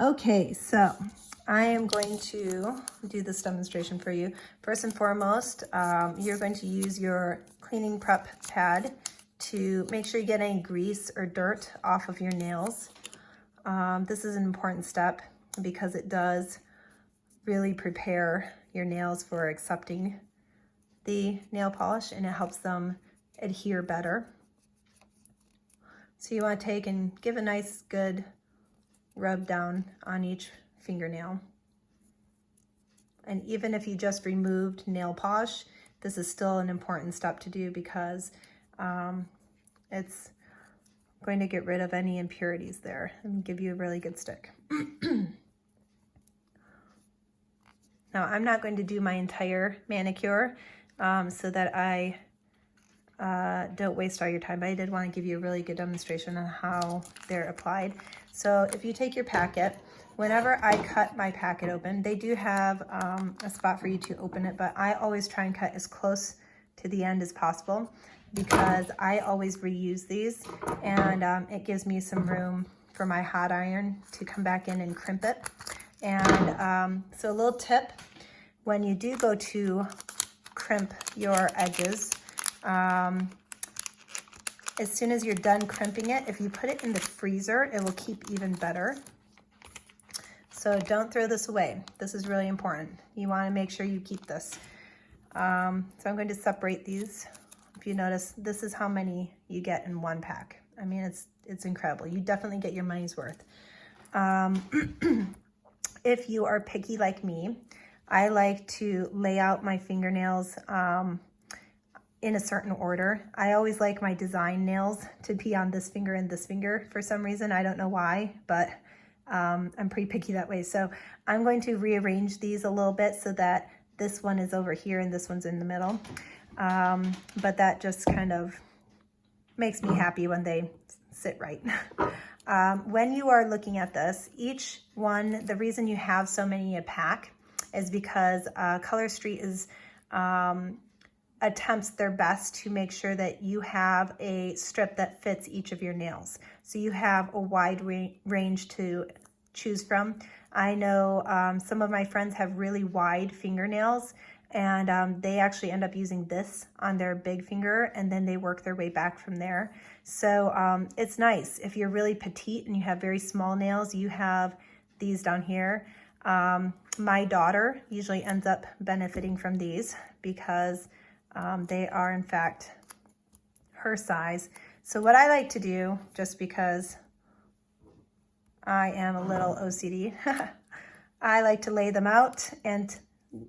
Okay, so I am going to do this demonstration for you. First and foremost, you're going to use your cleaning prep pad to make sure you get any grease or dirt off of your nails. This is an important step because it does really prepare your nails for accepting the nail polish, and it helps them adhere better. So you want to take and give a nice good rub down on each fingernail. And even if you just removed nail polish, this is still an important step to do because it's going to get rid of any impurities there and give you a really good stick. Now, I'm not going to do my entire manicure so that I don't waste all your time, but I did want to give you a really good demonstration on how they're applied. So if you take your packet, whenever I cut my packet open, they do have a spot for you to open it, but I always try and cut as close to the end as possible because I always reuse these, and it gives me some room for my hot iron to come back in and crimp it. And so a little tip, when you do go to crimp your edges, as soon as you're done crimping it, if you put it in the freezer, it will keep even better. So don't throw this away. This is really important. You want to make sure you keep this. So I'm going to separate these. If you notice, this is how many you get in one pack. I mean, it's incredible. You definitely get your money's worth. If you are picky like me, I like to lay out my fingernails in a certain order. I always like my design nails to be on this finger and this finger for some reason. I don't know why, but I'm pretty picky that way. So I'm going to rearrange these a little bit so that this one is over here and this one's in the middle. But that just kind of makes me happy when they sit right. When you are looking at this, each one, the reason you have so many a pack is because Color Street is attempts their best to make sure that you have a strip that fits each of your nails. So you have a wide range to choose from. I know some of my friends have really wide fingernails, and they actually end up using this on their big finger, and then they work their way back from there. So it's nice. If you're really petite and you have very small nails, you have these down here. My daughter usually ends up benefiting from these because they are in fact her size. So what I like to do, just because I am a little OCD, I like to lay them out and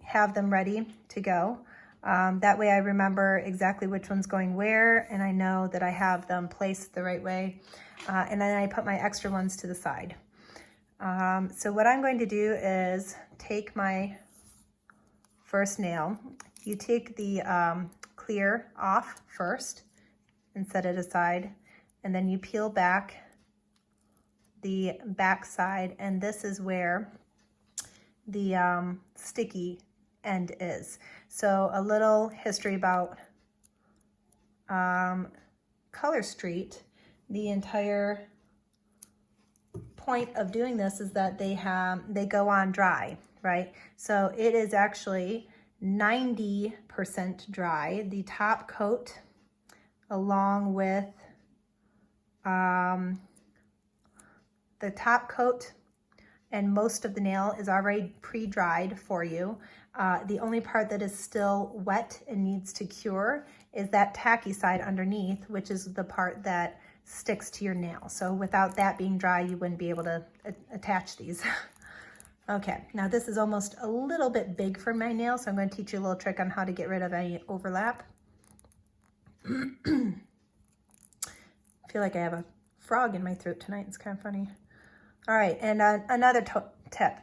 have them ready to go. That way I remember exactly which one's going where, and I know that I have them placed the right way. And then I put my extra ones to the side. So what I'm going to do is take my first nail. You take the clear off first and set it aside, and then you peel back the back side, and this is where the sticky end is. So a little history about Color Street. The entire point of doing this is that they go on dry, right? So it is actually 90% dry, the top coat, along with the top coat and most of the nail is already pre-dried for you. The only part that is still wet and needs to cure is that tacky side underneath, which is the part that sticks to your nail. So without that being dry, you wouldn't be able to attach these. Okay, now this is almost a little bit big for my nail, so I'm going to teach you a little trick on how to get rid of any overlap. I feel like I have a frog in my throat tonight. It's kind of funny. All right, and another tip.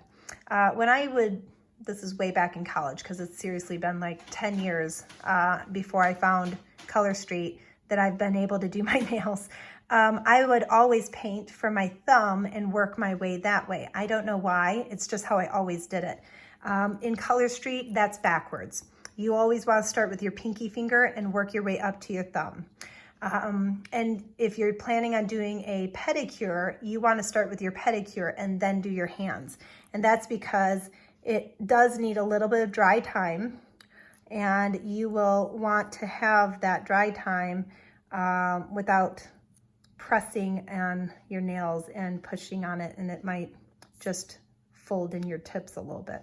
This is way back in college because it's seriously been like 10 years before I found Color Street that I've been able to do my nails. I would always paint from my thumb and work my way that way. I don't know why, it's just how I always did it. In Color Street, that's backwards. You always want to start with your pinky finger and work your way up to your thumb. And if you're planning on doing a pedicure, you want to start with your pedicure and then do your hands. And that's because it does need a little bit of dry time, and you will want to have that dry time without pressing on your nails and pushing on it, and it might just fold in your tips a little bit.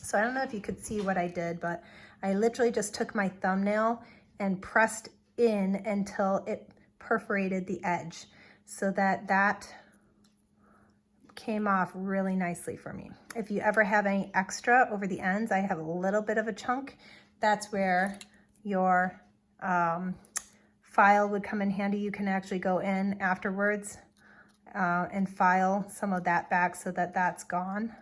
So I don't know if you could see what I did, but I literally just took my thumbnail and pressed in until it perforated the edge, so that came off really nicely for me. If you ever have any extra over the ends, I have a little bit of a chunk. That's where your file would come in handy. You can actually go in afterwards and file some of that back so that that's gone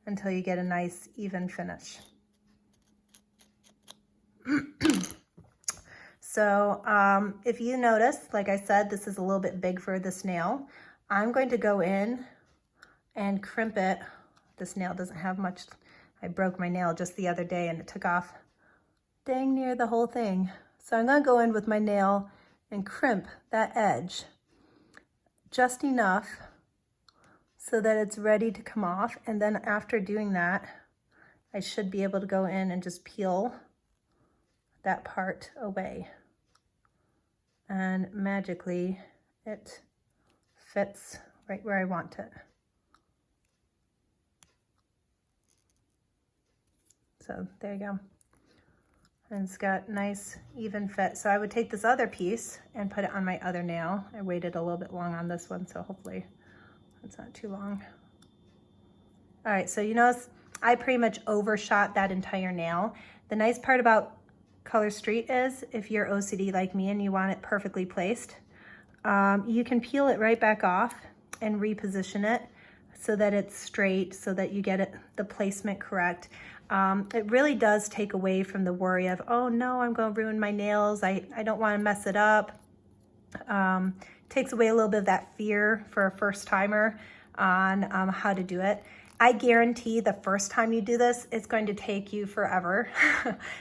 until you get a nice even finish. So if you notice, like I said, this is a little bit big for this nail. I'm going to go in and crimp it. This nail doesn't have much. I broke my nail just the other day and it took off dang near the whole thing. So I'm going to go in with my nail and crimp that edge just enough so that it's ready to come off. And then after doing that, I should be able to go in and just peel that part away. And magically it fits right where I want it. So there you go. And it's got nice even fit. So I would take this other piece and put it on my other nail. I waited a little bit long on this one, so hopefully it's not too long. All right, so you notice I pretty much overshot that entire nail. The nice part about Color Street is if you're OCD like me and you want it perfectly placed, you can peel it right back off and reposition it so that it's straight, so that you get the placement correct. It really does take away from the worry of, oh no, I'm going to ruin my nails. I don't want to mess it up. Takes away a little bit of that fear for a first timer on how to do it. I guarantee the first time you do this, it's going to take you forever.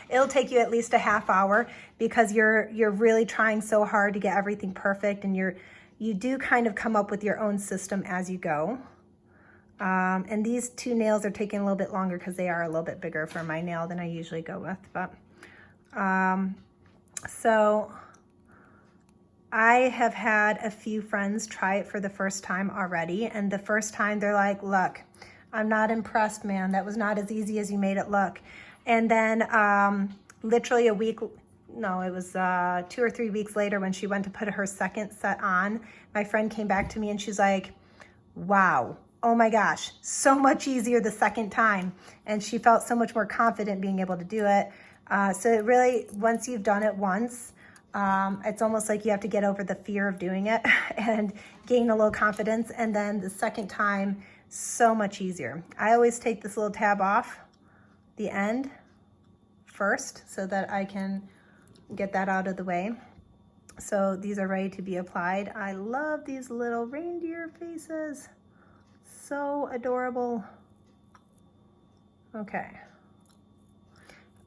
It'll take you at least a half hour because you're really trying so hard to get everything perfect, and you do kind of come up with your own system as you go. And these two nails are taking a little bit longer because they are a little bit bigger for my nail than I usually go with. But so I have had a few friends try it for the first time already, and the first time they're like, look, I'm not impressed, man. That was not as easy as you made it look. And then literally a week, no, it was 2 or 3 weeks later when she went to put her second set on, my friend came back to me and she's like, wow, oh my gosh, so much easier the second time. And she felt so much more confident being able to do it. So it really, once you've done it once, it's almost like you have to get over the fear of doing it and gain a little confidence. And then the second time, so much easier. I always take this little tab off the end first so that I can get that out of the way. So these are ready to be applied. I love these little reindeer faces. So adorable. Okay.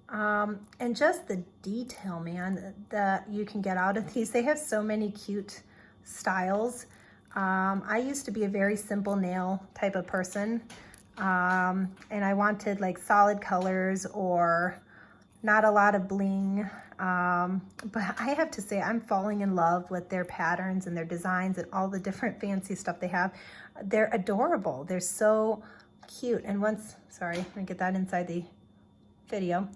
And just the detail, man, that you can get out of these. They have so many cute styles. I used to be a very simple nail type of person. And I wanted like solid colors or not a lot of bling. But I have to say, I'm falling in love with their patterns and their designs and all the different fancy stuff they have. They're adorable. They're so cute. And once, sorry, let me get that inside the video.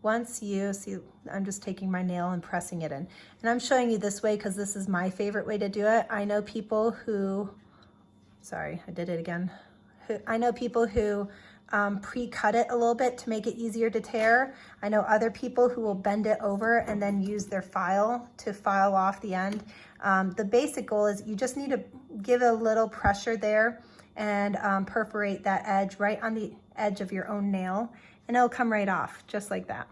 Once you see, I'm just taking my nail and pressing it in. And I'm showing you this way because this is my favorite way to do it. I know people who, sorry, I did it again. I know people who pre-cut it a little bit to make it easier to tear. I know other people who will bend it over and then use their file to file off the end. The basic goal is you just need to give a little pressure there and perforate that edge right on the edge of your own nail, and it'll come right off just like that.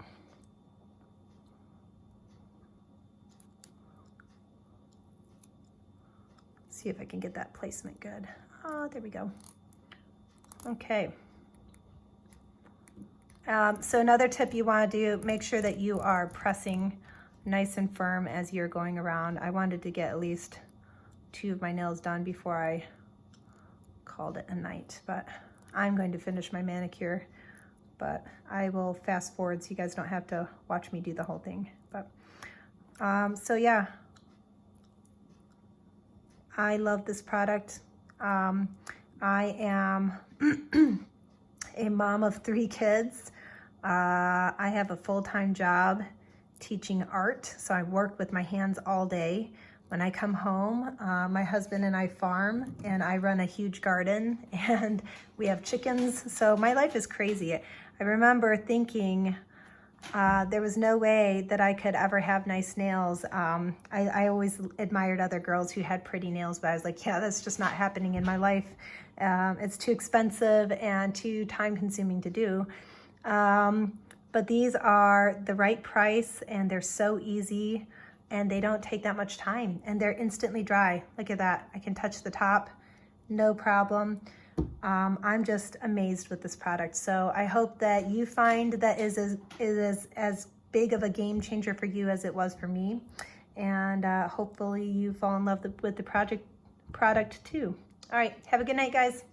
See if I can get that placement good. Oh, there we go. Okay. So another tip you want to do, make sure that you are pressing nice and firm as you're going around. I wanted to get at least 2 of my nails done before I called it a night, but I'm going to finish my manicure, but I will fast forward so you guys don't have to watch me do the whole thing. But so yeah, I love this product. I am a mom of 3 kids. I have a full-time job teaching art, so I work with my hands all day. When I come home, my husband and I farm, and I run a huge garden, and we have chickens, so my life is crazy. I remember thinking there was no way that I could ever have nice nails. I always admired other girls who had pretty nails, but I was like, yeah, that's just not happening in my life. It's too expensive and too time-consuming to do. But these are the right price, and they're so easy, and they don't take that much time, and they're instantly dry. Look at that. I can touch the top, no problem. I'm just amazed with this product. So I hope that you find that is as big of a game changer for you as it was for me. And hopefully you fall in love with the product too. All right, have a good night, guys.